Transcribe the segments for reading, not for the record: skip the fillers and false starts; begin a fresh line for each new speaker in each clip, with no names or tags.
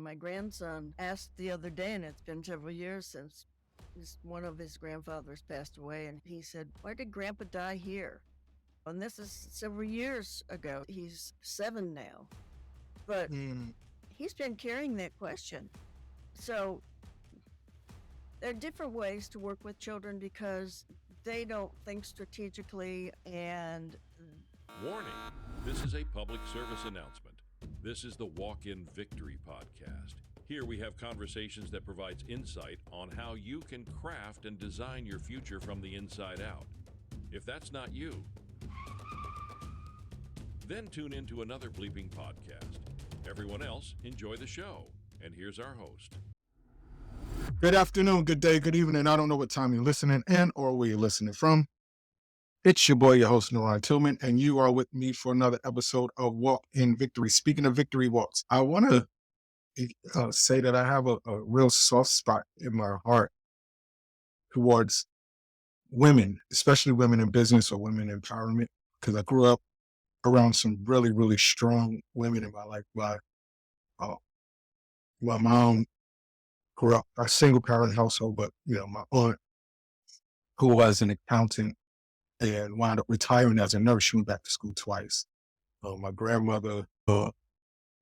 My grandson asked the other day, and it's been several years since one of his grandfathers passed away, and he said, "Why did Grandpa die here?" And this is several years ago. He's 7 now, but
Mm,
he's been carrying that question. So there are different ways to work with children because they don't think strategically and
Warning, this is a public service announcement. This is the Walk in Victory podcast. Here we have conversations that provides insight on how you can craft and design your future from the inside out. If that's not you, then tune into another bleeping podcast. Everyone else, enjoy the show. And here's our host.
Good afternoon, good day, good evening. I don't know what time you're listening and or where you're listening from. It's your boy, your host, Noran Tillman, and you are with me for another episode of Walk in Victory. Speaking of victory walks, I want to say that I have a real soft spot in my heart towards women, especially women in business or women empowerment, because I grew up around some really, really strong women in my life. Uh, my mom grew up a single parent household, but my aunt, who was an accountant and wound up retiring as a nurse, she went back to school twice. My grandmother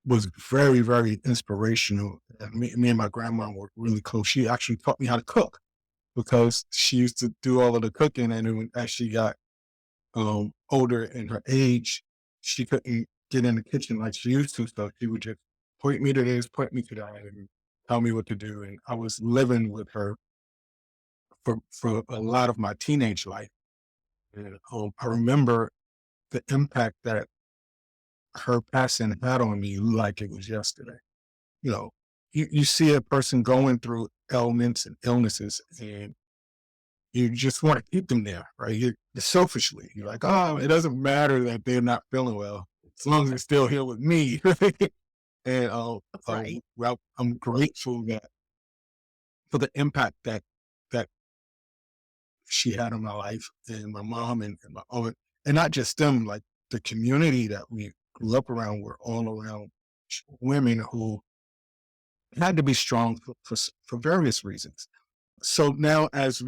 was very, very inspirational. And me and my grandma were really close. She actually taught me how to cook because she used to do all of the cooking. And then as she got older in her age, she couldn't get in the kitchen like she used to. So she would just point me to this, point me to that, and tell me what to do. And I was living with her for a lot of my teenage life. And I remember the impact that her passing had on me like it was yesterday. You know, you see a person going through ailments and illnesses, and you just want to keep them there, right? Selfishly, you're like, oh, it doesn't matter that they're not feeling well, as long as they're still here with me. And
right.
well, I'm grateful that for the impact that she had on my life and my mom and my aunt, and not just them, like the community that we grew up around were all around women who had to be strong for various reasons. So now as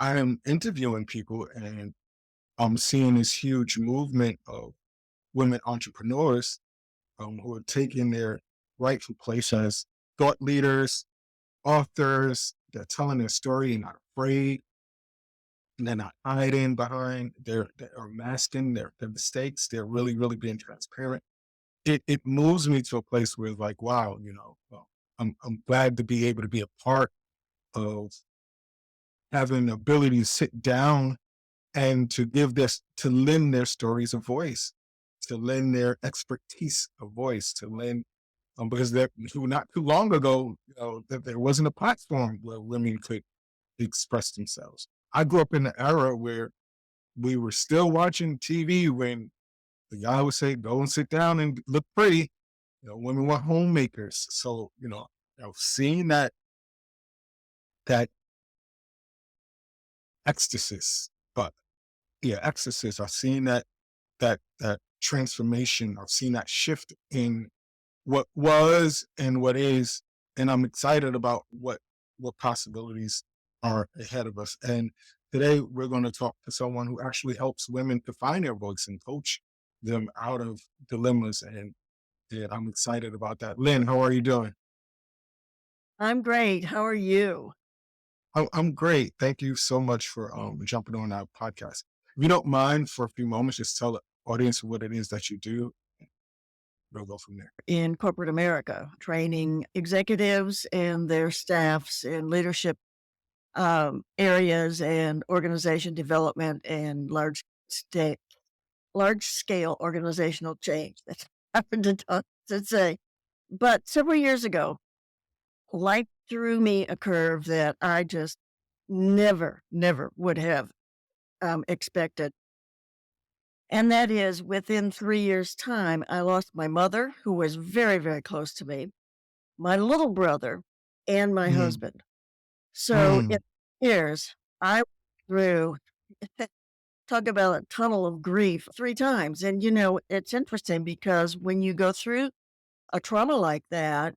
I am interviewing people and I'm seeing this huge movement of women entrepreneurs who are taking their rightful place as thought leaders, authors, they're telling their story and not afraid. And they're not hiding behind, they're masking their mistakes. They're really, really being transparent. It moves me to a place where it's like, wow, well, I'm glad to be able to be a part of having the ability to sit down and to lend their stories a voice, to lend their expertise a voice, to lend because not too long ago, that there wasn't a platform where women could express themselves. I grew up in the era where we were still watching TV when the guy would say, go and sit down and look pretty. Women were homemakers. So, seeing that ecstasy, but ecstasy, I've seen that transformation. I've seen that shift in what was and what is. And I'm excited about what possibilities are ahead of us. And today we're going to talk to someone who actually helps women to find their voice and coach them out of dilemmas. And I'm excited about that. Lynn, how are you doing?
I'm great. How are you?
I'm great. Thank you so much for jumping on our podcast. If you don't mind for a few moments, just tell the audience what it is that you do. We'll go from there.
In corporate America, training executives and their staffs in leadership areas and organization development and large scale organizational change. That's hard to say. But several years ago, life threw me a curve that I just never would have expected. And that is within 3 years' time, I lost my mother, who was very, very close to me, my little brother, and my
Mm,
husband. So in
mm,
years, I went through, talk about a tunnel of grief 3 times. And, it's interesting because when you go through a trauma like that,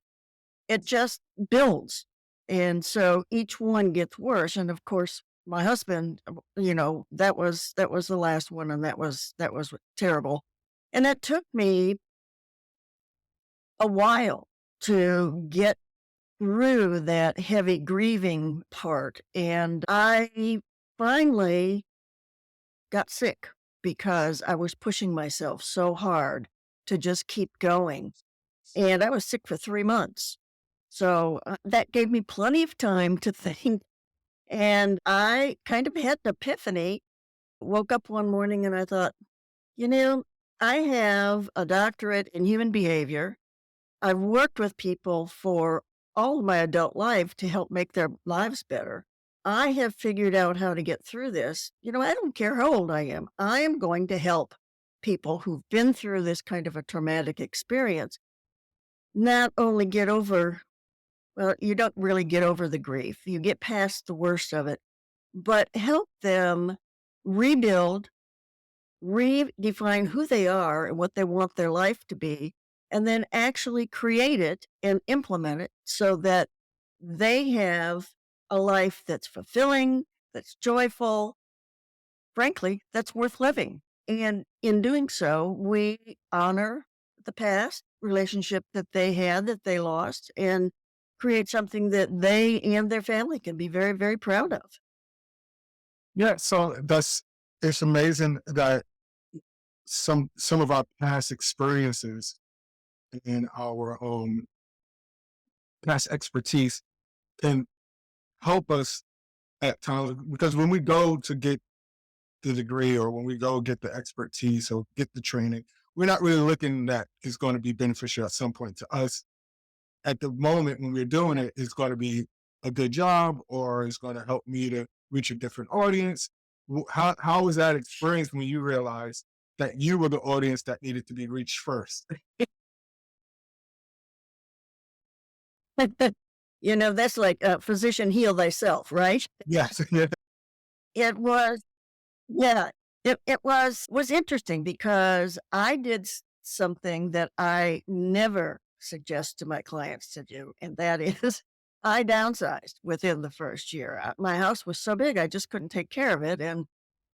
it just builds. And so each one gets worse. And of course, my husband, that was the last one, and that was terrible. And it took me a while to get through that heavy grieving part. And I finally got sick because I was pushing myself so hard to just keep going. And I was sick for 3 months. So that gave me plenty of time to think. And I kind of had an epiphany. Woke up one morning and I thought, you know, I have a doctorate in human behavior. I've worked with people for all of my adult life to help make their lives better. I have figured out how to get through this. I don't care how old I am. I am going to help people who've been through this kind of a traumatic experience not only get over, well, you don't really get over the grief. You get past the worst of it, but help them rebuild, redefine who they are and what they want their life to be, and then actually create it and implement it so that they have a life that's fulfilling, that's joyful, frankly, that's worth living. And in doing so, we honor the past relationship that they had, that they lost, and create something that they and their family can be very, very proud of.
Yeah, so it's amazing that some of our past experiences and our past expertise can help us at times, because when we go to get the degree or when we go get the expertise or get the training, we're not really looking that it's going to be beneficial at some point to us. At the moment when we're doing it, it's going to be a good job or it's going to help me to reach a different audience. How was that experience when you realized that you were the audience that needed to be reached first?
That's like physician heal thyself, right?
Yes. Yeah.
It was, yeah, it was interesting because I did something that I never suggest to my clients to do, and that is I downsized within the first year. My house was so big, I just couldn't take care of it. And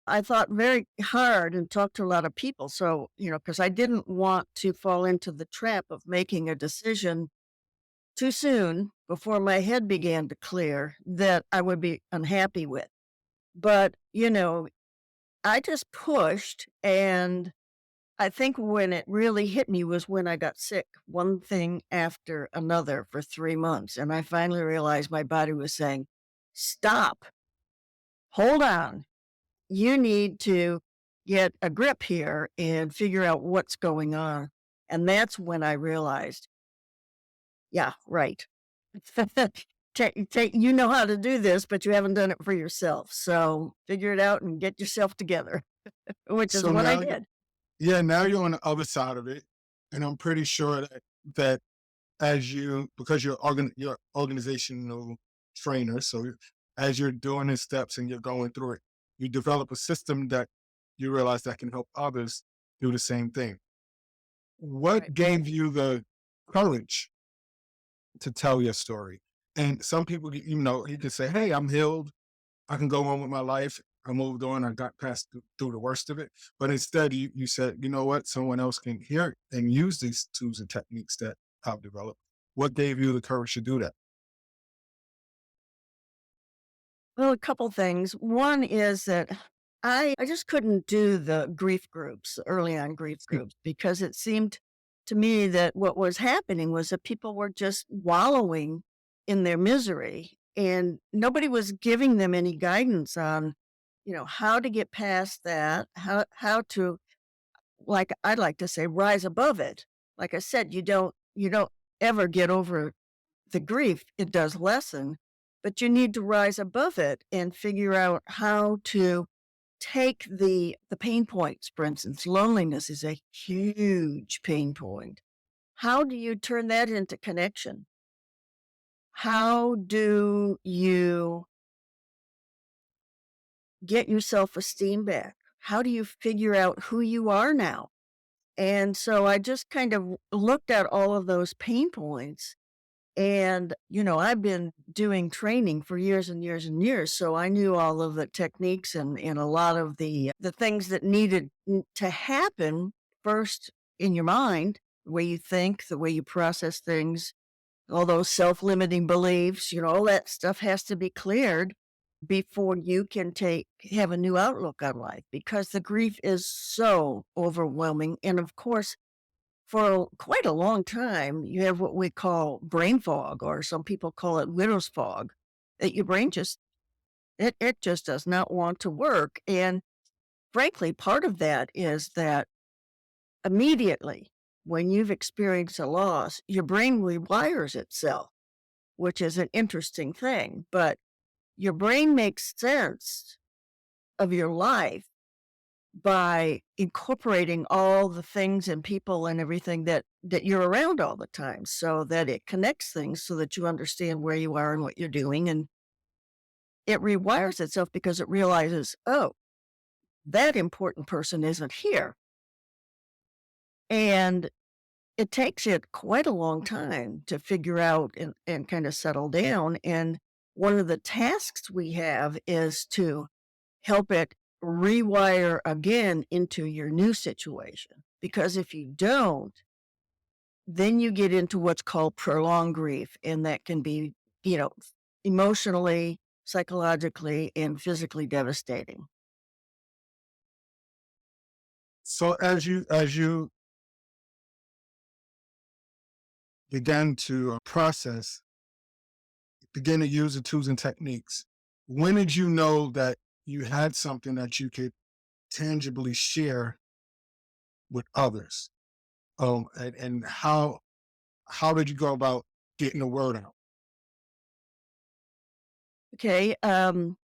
I thought very hard and talked to a lot of people. So, because I didn't want to fall into the trap of making a decision too soon before my head began to clear that I would be unhappy with. But, I just pushed, and I think when it really hit me was when I got sick, one thing after another for 3 months. And I finally realized my body was saying, stop, hold on. You need to get a grip here and figure out what's going on. And that's when I realized, yeah, right. You know how to do this, but you haven't done it for yourself. So figure it out and get yourself together, which is
So
what I
now,
did.
yeah, now you're on the other side of it, and I'm pretty sure that because you're organizational trainer, so as you're doing the steps and you're going through it, you develop a system that you realize that can help others do the same thing.
Right.
What gave you the courage to tell your story? And some people, you can say, "Hey, I'm healed. I can go on with my life. I moved on. I got past through the worst of it." But instead, you said, "You know what? Someone else can hear and use these tools and techniques that I've developed." What gave you the courage to do that?
Well, a couple things. One is that I just couldn't do the grief groups, early on grief groups, because it seemed to me that what was happening was that people were just wallowing in their misery, and nobody was giving them any guidance on, how to get past that, how to, like I'd like to say, rise above it. Like I said, you don't ever get over the grief. It does lessen, but you need to rise above it and figure out how to take the pain points. For instance, loneliness is a huge pain point. How do you turn that into connection? How do you get your self-esteem back? How do you figure out who you are now? And so I just kind of looked at all of those pain points And, I've been doing training for years and years and years. So I knew all of the techniques and a lot of the things that needed to happen first in your mind, the way you think, the way you process things, all those self-limiting beliefs, all that stuff has to be cleared before you can have a new outlook on life because the grief is so overwhelming. And of course, for quite a long time, you have what we call brain fog, or some people call it widow's fog, that your brain it just does not want to work. And frankly, part of that is that immediately when you've experienced a loss, your brain rewires itself, which is an interesting thing. But your brain makes sense of your life by incorporating all the things and people and everything that you're around all the time so that it connects things so that you understand where you are and what you're doing. And it rewires itself because it realizes, oh, that important person isn't here. And it takes it quite a long time to figure out and kind of settle down. And one of the tasks we have is to help it rewire again into your new situation. Because if you don't, then you get into what's called prolonged grief. And that can be, you know, emotionally, psychologically, and physically devastating.
So as you began to process, begin to use the tools and techniques, when did you know that you had something that you could tangibly share with others? And how did you go about getting the word out?
Okay. I've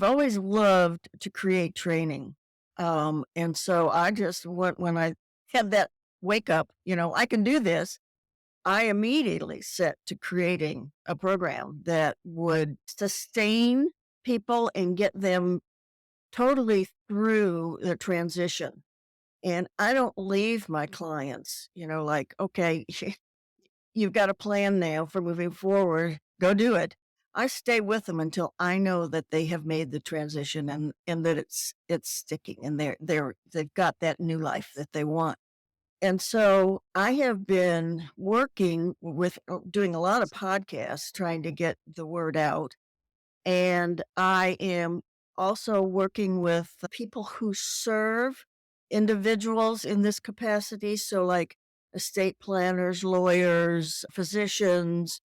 always loved to create training. And so I just went when I had that wake up, I can do this. I immediately set to creating a program that would sustain people and get them totally through the transition. And I don't leave my clients, like, okay, you've got a plan now for moving forward, go do it. I stay with them until I know that they have made the transition and that it's sticking and they've got that new life that they want. And so I have been working with doing a lot of podcasts trying to get the word out. And I am also working with the people who serve individuals in this capacity. So, like estate planners, lawyers, physicians,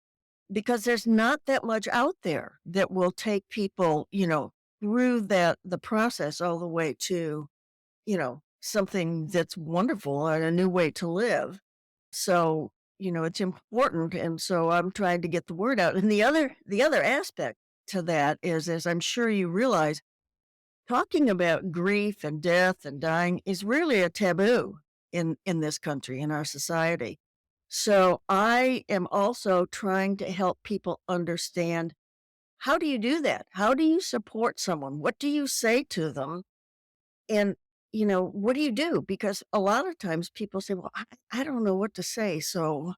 because there's not that much out there that will take people, through the process all the way to, something that's wonderful and a new way to live. So, it's important. And so I'm trying to get the word out. And the other aspect to that is, as I'm sure you realize, talking about grief and death and dying is really a taboo in this country, in our society. So I am also trying to help people understand, how do you do that? How do you support someone? What do you say to them? And, what do you do? Because a lot of times people say, well, I don't know what to say. So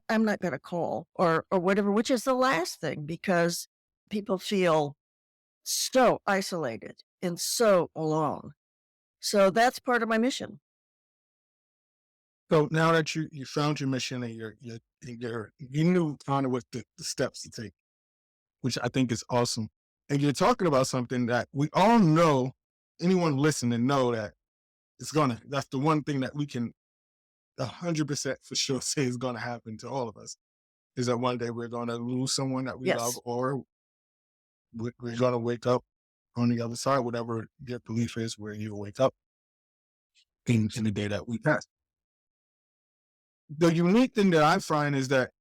I'm not going to call or whatever, which is the last thing because people feel so isolated and so alone. So that's part of my mission.
So now that you found your mission and you knew kind of what the steps to take, which I think is awesome. And you're talking about something that we all know, anyone listening know that that's the one thing that we can 100% for sure say is gonna happen to all of us, is that one day we're gonna lose someone that we love,
Yes.
or we're gonna wake up on the other side, whatever your belief is, where you wake up in the day that we pass. The unique thing that I find is that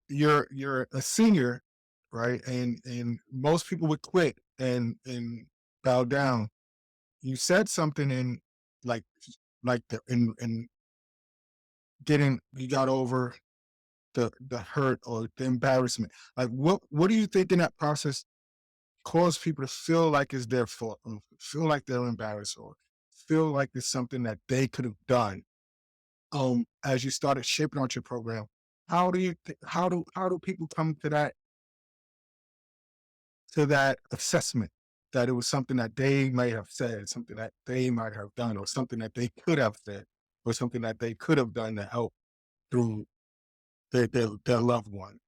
you're a senior, right? And most people would quit and bow down. You said something in like in getting, you got over the hurt or the embarrassment. Like what do you think in that process caused people to feel like it's their fault, or feel like they're embarrassed, or feel like it's something that they could have done? As you started shaping out your program, how do people come to that assessment that it was something that they may have said, something that they might have done, or something that they could have said, or something that they could have done to help through their loved one?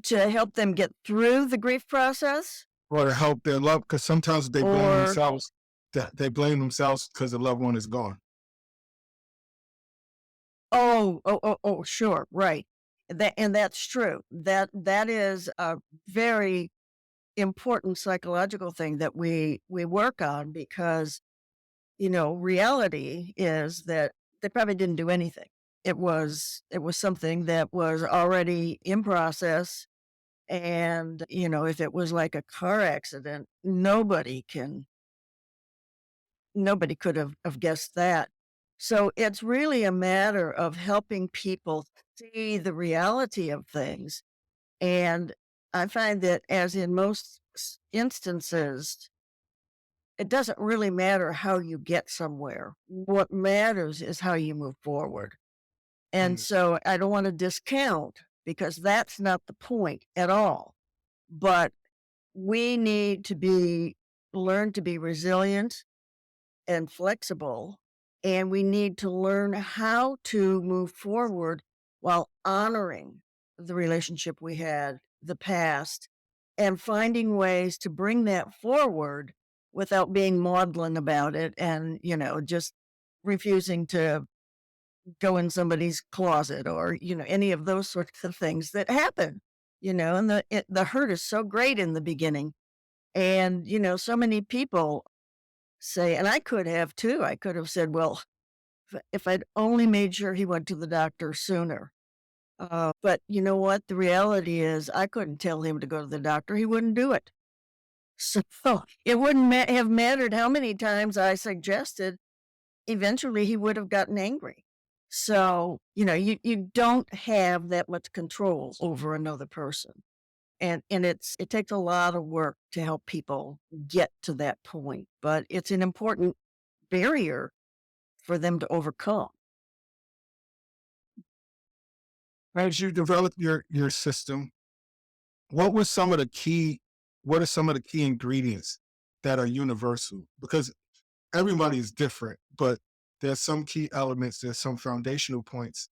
To help them get through the grief process?
Or to help their love, because sometimes they blame
Or
themselves. They blame themselves because the loved one is gone.
sure, right. And that's true. That is a very important psychological thing that we work on because, reality is that they probably didn't do anything. It was something that was already in process. And, if it was like a car accident, nobody could have guessed that. So it's really a matter of helping people see the reality of things. And I find that, as in most instances, it doesn't really matter how you get somewhere. What matters is how you move forward. And
Mm,
so I don't want to discount, because that's not the point at all. But we need to learn to be resilient and flexible, and we need to learn how to move forward while honoring the relationship we had, the past, and finding ways to bring that forward without being maudlin about it and, just refusing to go in somebody's closet, or, any of those sorts of things that happen, and the hurt is so great in the beginning. And, so many people say, and I could have too, I could have said, well, if I'd only made sure he went to the doctor sooner. But you know what? The reality is, I couldn't tell him to go to the doctor. He wouldn't do it. So it wouldn't have mattered how many times I suggested. Eventually, he would have gotten angry. So, you don't have that much control over another person. And it takes a lot of work to help people get to that point, but it's an important barrier for them to overcome.
as you develop your system, what were some of the key what are some of the key ingredients that are universal? Because everybody is different, but there's some key elements, there's some foundational points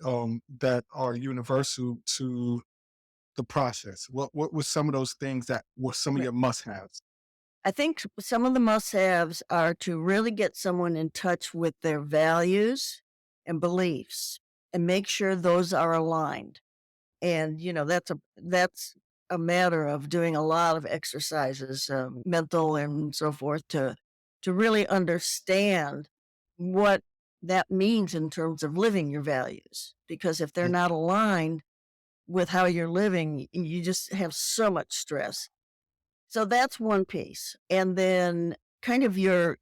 that are universal to the process. What were some of those things that were some of
Right.
your must-haves?
I think some of the must-haves are to really get someone in touch with their values and beliefs and make sure those are aligned. And, that's a matter of doing a lot of exercises, mental and so forth, to really understand what that means in terms of living your values. Because if they're
Mm,
not aligned with how you're living, you just have so much stress. So that's one piece. And then kind of your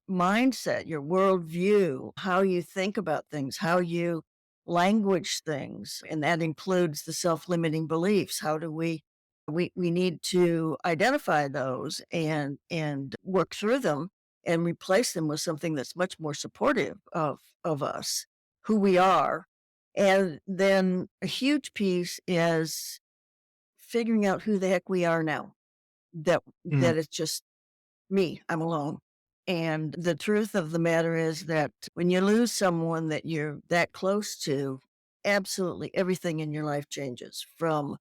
mindset, your worldview, how you think about things, how you language things, and that includes the self-limiting beliefs. How do we need to identify those and work through them and replace them with something that's much more supportive of us, who we are. And then a huge piece is figuring out who the heck we are now,
mm,
that it's just me, I'm alone. And the truth of the matter is that when you lose someone that you're that close to, absolutely everything in your life changes, from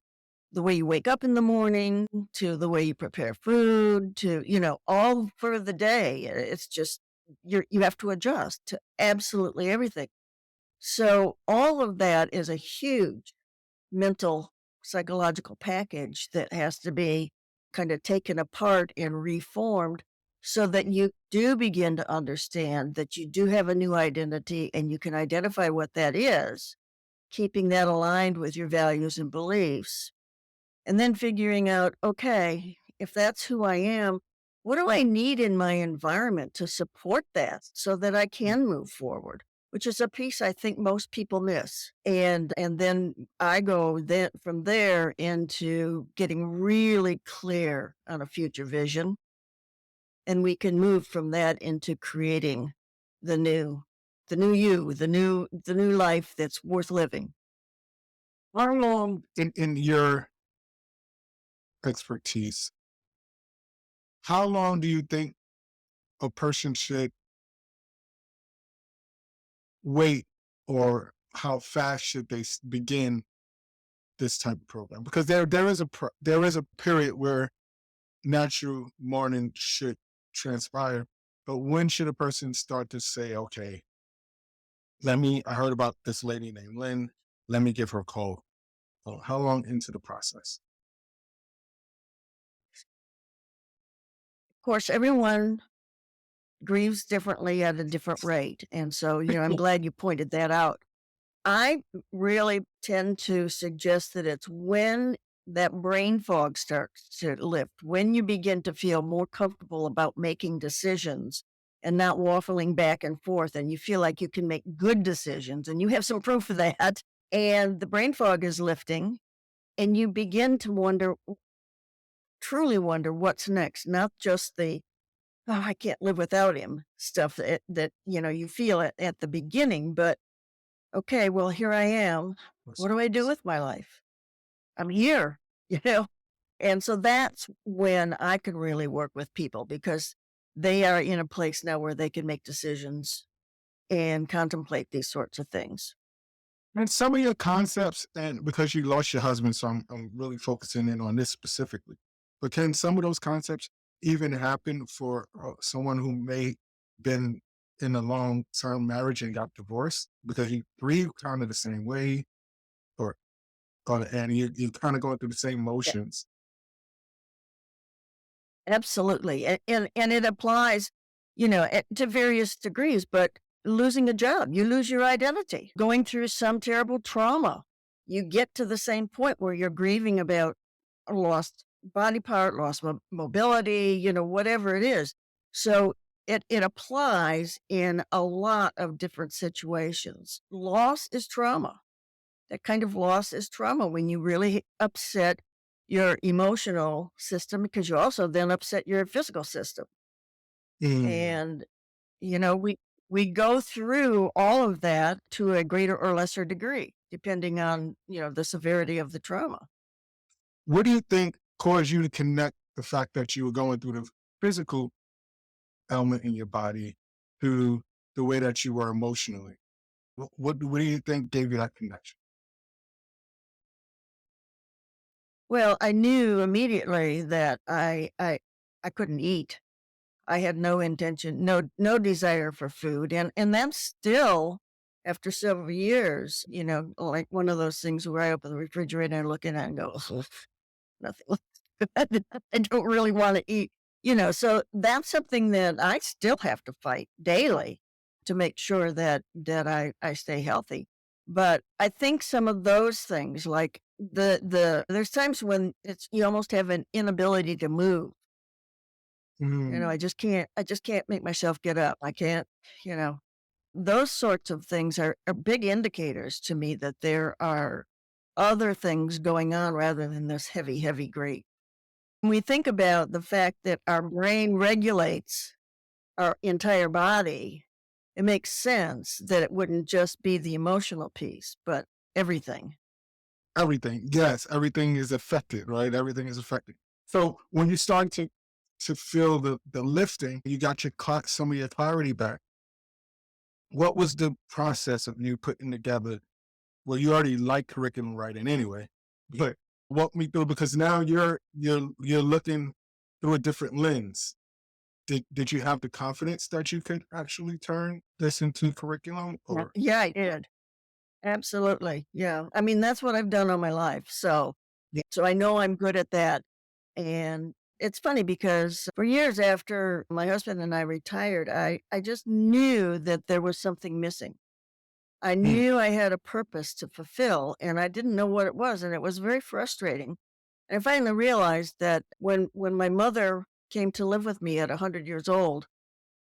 the way you wake up in the morning to the way you prepare food to, all for the day. It's just you have to adjust to absolutely everything. So all of that is a huge mental, psychological package that has to be kind of taken apart and reformed so that you do begin to understand that you do have a new identity and you can identify what that is, keeping that aligned with your values and beliefs. And then figuring out, okay, if that's who I am, what do I need in my environment to support that so that I
mm.
can move forward? Which is a piece I think most people miss. And then I go then from there into getting really clear on a future vision. And we can move from that into creating the new. the new you, the new life that's worth living.
How long in your expertise, how long do you think a person should wait, or how fast should they begin this type of program? Because there is a period where natural mourning should transpire, but when should a person start to say, okay, I heard about this lady named Lynn, let me give her a call? How long into the process?
Of course, everyone grieves differently at a different rate. And so, I'm glad you pointed that out. I really tend to suggest that it's when that brain fog starts to lift, when you begin to feel more comfortable about making decisions and not waffling back and forth, and you feel like you can make good decisions, and you have some proof of that, and the brain fog is lifting, and you begin to truly wonder what's next, not just the, oh, I can't live without him stuff that you feel at the beginning, but okay, well, here I am. What do I do with my life? I'm here, you know? And so that's when I can really work with people because they are in a place now where they can make decisions and contemplate these sorts of things.
And some of your concepts, and because you lost your husband, so I'm really focusing in on this specifically. But can some of those concepts even happen for someone who may been in a long term marriage and got divorced because you grieve kind of the same way, or and you kind of going through the same
Yeah,
motions?
absolutely. And it applies, to various degrees, but losing a job, you lose your identity. Going through some terrible trauma, you get to the same point where you're grieving about a lost body part, lost mobility, whatever it is. So it applies in a lot of different situations. Loss is trauma. That kind of loss is trauma when you really upset your emotional system because you also then upset your physical system.
Mm.
And, we go through all of that to a greater or lesser degree, depending on, the severity of the trauma.
What do you think caused you to connect the fact that you were going through the physical element in your body to the way that you were emotionally? What do you think gave you that connection?
Well, I knew immediately that I couldn't eat. I had no intention, no desire for food, and that's still after several years, like one of those things where I open the refrigerator and look in it and go, "Ugh, nothing looks good. I don't really want to eat, So that's something that I still have to fight daily to make sure that I stay healthy. But I think some of those things, like there's times when it's you almost have an inability to move.
Mm.
I just can't make myself get up. I can't, you know, those sorts of things are big indicators to me that there are other things going on rather than this heavy, heavy grief. When we think about the fact that our brain regulates our entire body, it makes sense that it wouldn't just be the emotional piece, but everything.
Everything, yes, everything is affected, right? Everything is affected. So when you start to feel the lifting, you got some of your clarity back. What was the process of you putting together? Well, you already like curriculum writing anyway, but walk me through, because now you're looking through a different lens. Did you have the confidence that you could actually turn this into curriculum,
Yeah,
or?
yeah, I did. Absolutely. Yeah. I mean, that's what I've done all my life. So I know I'm good at that. And it's funny because for years after my husband and I retired, I just knew that there was something missing. I
Mm,
knew I had a purpose to fulfill and I didn't know what it was. And it was very frustrating. And I finally realized that when my mother came to live with me at 100 years old,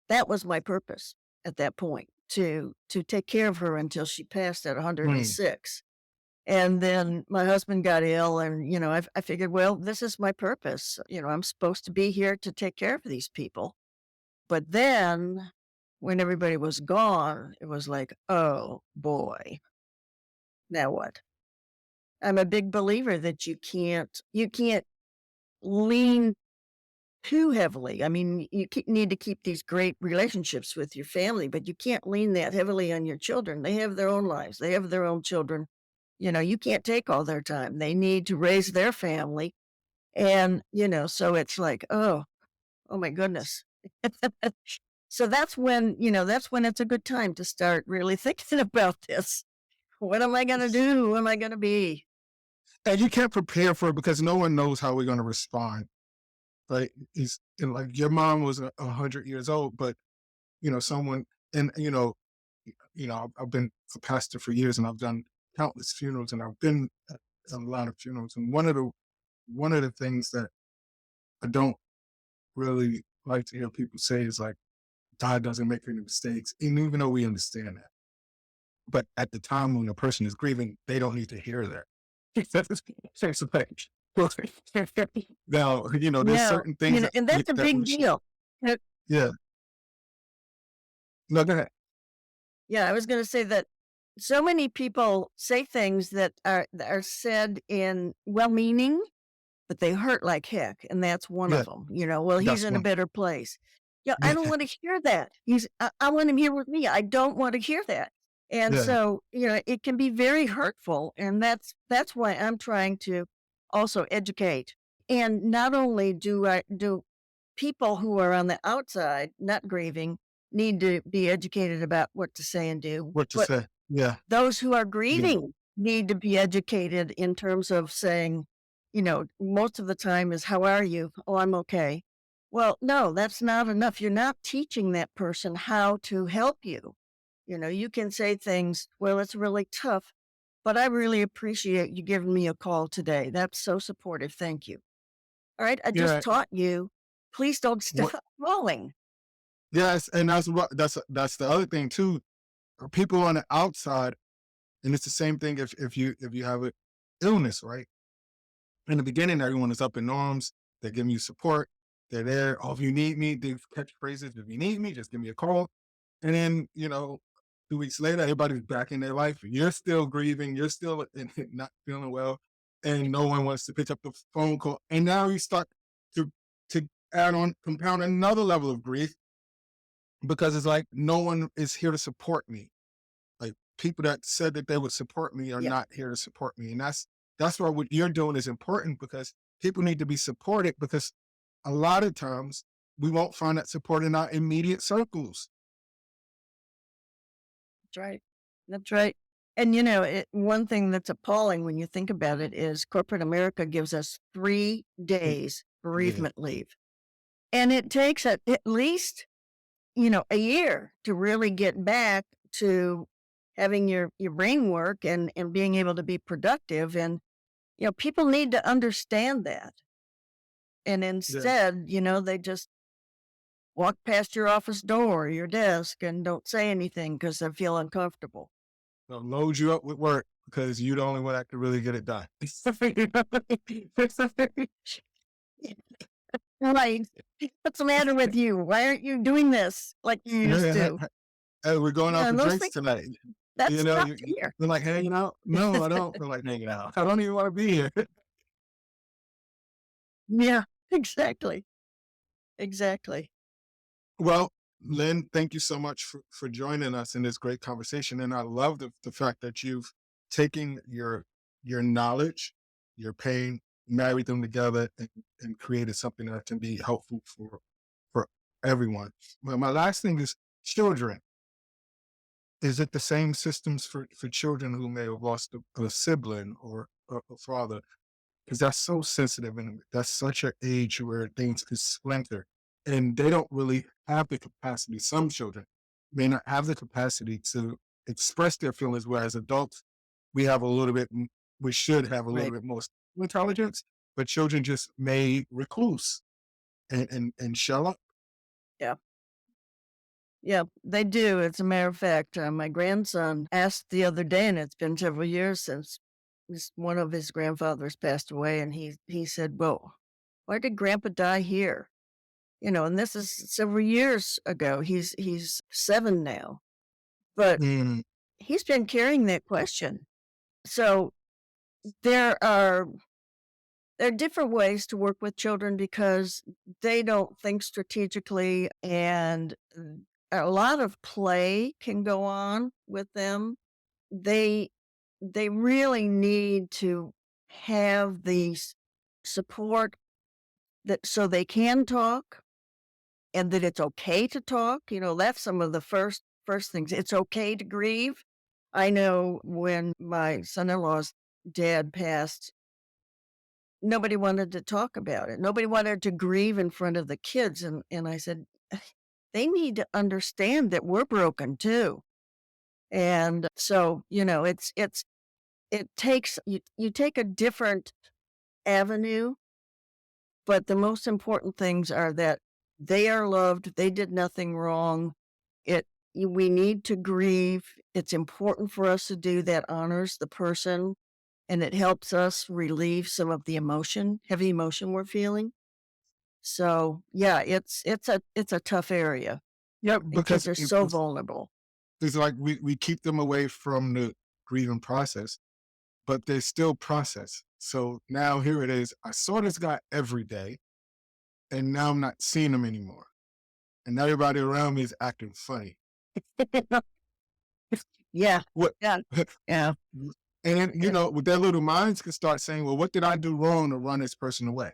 that was my purpose at that point to take care of her until she passed at
mm.
106. And then my husband got ill, and I figured, well, this is my purpose. I'm supposed to be here to take care of these people. But then when everybody was gone, it was like, oh boy, now what? I'm a big believer that you can't lean too heavily. I mean, need to keep these great relationships with your family, but you can't lean that heavily on your children. They have their own lives. They have their own children. You can't take all their time. They need to raise their family. And, so it's like, oh my goodness. So that's when it's a good time to start really thinking about this. What am I going to do? Who am I going to be?
And you can't prepare for it because no one knows how we're going to respond. Right? And like your mom was 100 years old, but someone, and I've been a pastor for years, and I've done countless funerals, and I've been at a lot of funerals. And one of the things that I don't really like to hear people say is like, God doesn't make any mistakes, and even though we understand that, but at the time when a person is grieving, they don't need to hear that. That's the thing. Now, there's
No,
certain things that
and that's a
that
big
we should,
deal. Uh,
yeah. No, go ahead.
Yeah, I was going to say that so many people say things that are said in well-meaning, but they hurt like heck, and that's one
Yeah,
of them. Well, he's
that's
in a
one.
better place. Yeah, I
Yeah,
don't want to hear that. I want him here with me. I don't want to hear that. And
yeah,
so, it can be very hurtful, and that's why I'm trying to also educate. And not only do people who are on the outside not grieving need to be educated about what to say and do,
what to
but
say. Yeah,
those who are
yeah,
grieving need to be educated in terms of saying, most of the time is, "How are you?" "Oh, I'm okay." Well, no, that's not enough. You're not teaching that person how to help you. You can say things, "Well, it's really tough, but I really appreciate you giving me a call today. That's so supportive. Thank you. All right, I just
yeah.
taught you. Please don't
What?
stop calling."
Yes, and that's the other thing too. People on the outside, and it's the same thing if you have an illness, right? In the beginning, everyone is up in arms. They're giving you support. They're there. Oh, if you need me, the catchphrases. If you need me, just give me a call. And then, 2 weeks later, everybody's back in their life. You're still grieving. You're still not feeling well. And no one wants to pick up the phone call. And now you start to compound another level of grief because it's like no one is here to support me. Like people that said that they would support me are
Yeah,
not here to support me. And that's why what you're doing is important because people need to be supported because a lot of times we won't find that support in our immediate circles.
that's right. That's right. And one thing that's appalling when you think about it is corporate America gives us 3 days
Yeah.
bereavement leave. And it takes at least, a year to really get back to having your brain work and being able to be productive. And, people need to understand that. And
Yeah.
instead, they just walk past your office door or your desk and don't say anything because they feel uncomfortable.
They'll load you up with work because you're the only one that can really get it done.
Right. What's the matter with you? Why aren't you doing this like you used
Yeah,
to?
hey, we're going out
Yeah,
for
and those
drinks
things,
tonight.
that's tough
You
to hear.
feel like hanging out? No, I don't feel like hanging out. I don't even want to be here.
Yeah, exactly. Exactly.
Well, Lynn, thank you so much for joining us in this great conversation. And I love the fact that you've taken your knowledge, your pain, married them together, and created something that can be helpful for everyone. Well, my last thing is children. Is it the same systems for children who may have lost a sibling or a father? Because that's so sensitive and that's such an age where things can splinter and they don't really have the capacity. Some children may not have the capacity to express their feelings, whereas adults, we have a little bit, we should have a little
Right.
bit more intelligence, but children just may recluse and shell up.
Yeah. Yeah, they do. As a matter of fact, my grandson asked the other day, and it's been several years since one of his grandfathers passed away, and he said, "Well, why did Grandpa die here?" and this is several years ago. He's 7 now, but
Mm,
he's been carrying that question. So there are there are different ways to work with children because they don't think strategically, and a lot of play can go on with them. They they really need to have these support that so they can talk and that it's okay to talk. That's some of the first things. It's okay to grieve. I know when my son-in-law's dad passed, nobody wanted to talk about it. Nobody wanted to grieve in front of the kids, and I said, "They need to understand that we're broken too." And so, it takes you take a different avenue, but the most important things are that they are loved, they did nothing wrong. It we need to grieve. It's important for us to do that honors the person, and it helps us relieve some of the heavy emotion we're feeling. So, yeah, it's a tough area,
yeah,
and kids
because
are so vulnerable.
it's like we keep them away from the grieving process, but they still process. So now here it is. I saw this guy every day, and now I'm not seeing him anymore. And now everybody around me is acting funny.
Yeah,
What?
yeah, yeah.
And then,
Yeah.
with their little minds can start saying, well, what did I do wrong to run this person away?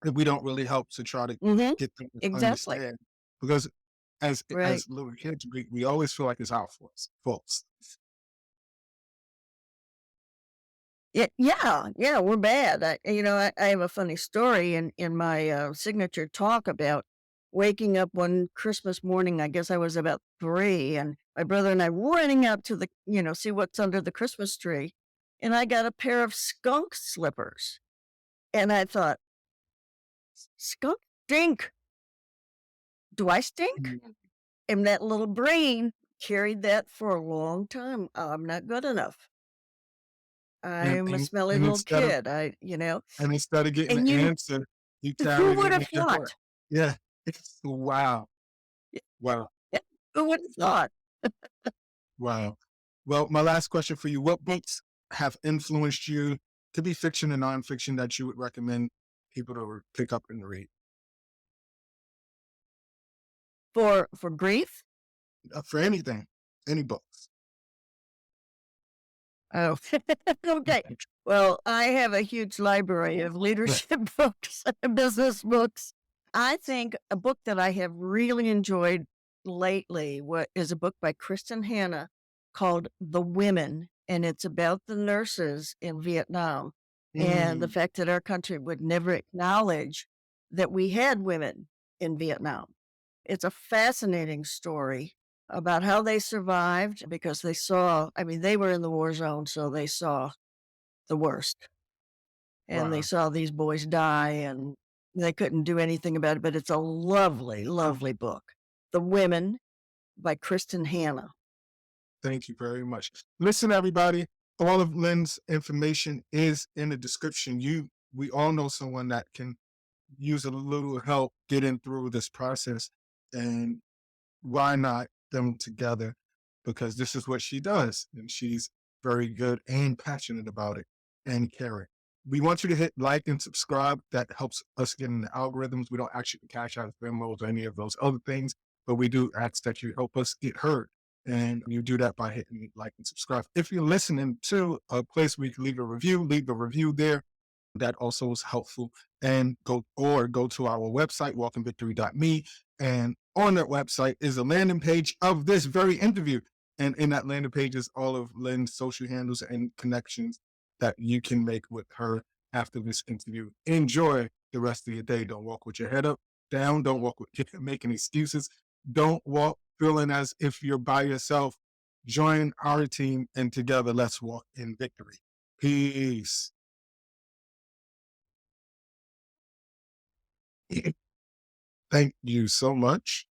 If we don't really help to try to
Mhm.
get them to
Exactly.
understand. Because
Right.
as little kids, we always feel like it's our faults.
Yeah, we're bad. I have a funny story in my, signature talk about waking up one Christmas morning. I guess I was about 3, and my brother and I running out to see what's under the Christmas tree, and I got a pair of skunk slippers, and I thought, "Skunk stink. Do I stink?"
Mm.
And that little brain carried that for a long time. I'm not good enough.
And,
I'm a
and,
smelly
and
little
instead of
kid.
and instead of getting
And
the answer, you
who
carried
would
it
have
in your heart.
thought?
Yeah. It's wow.
Yeah,
Wow.
yeah, who would have thought?
Wow. Well, my last question for you, what books have influenced you? Could be fiction and nonfiction that you would recommend people to pick up and read
For grief?
for anything, any books.
Oh, okay. Well, I have a huge library of leadership books and business books. I think a book that I have really enjoyed lately is a book by Kristen Hanna called The Women, and it's about the nurses in Vietnam and the
Mm,
fact that our country would never acknowledge that we had women in Vietnam. It's a fascinating story about how they survived because they were in the war zone, so they saw the worst. And they
wow.
saw these boys die and they couldn't do anything about it, but it's a lovely, lovely book. The Women by Kristen Hanna.
Thank you very much. Listen, everybody, all of Lynn's information is in the description. We all know someone that can use a little help getting through this process. And why not them together? Because this is what she does, and she's very good and passionate about it and caring. We want you to hit like and subscribe. That helps us get in the algorithms. We don't actually cash out Venmos or any of those other things, but we do ask that you help us get heard. And you do that by hitting like and subscribe. If you're listening to a place where you can leave a review there. That also is helpful. And go to our website, walkinvictory.me. And on that website is a landing page of this very interview. And in that landing page is all of Lynn's social handles and connections that you can make with her after this interview. Enjoy the rest of your day. Don't walk with your head up, down. Don't walk with making excuses. Don't walk feeling as if you're by yourself. Join our team, and together let's walk in victory. Peace. Thank you so much.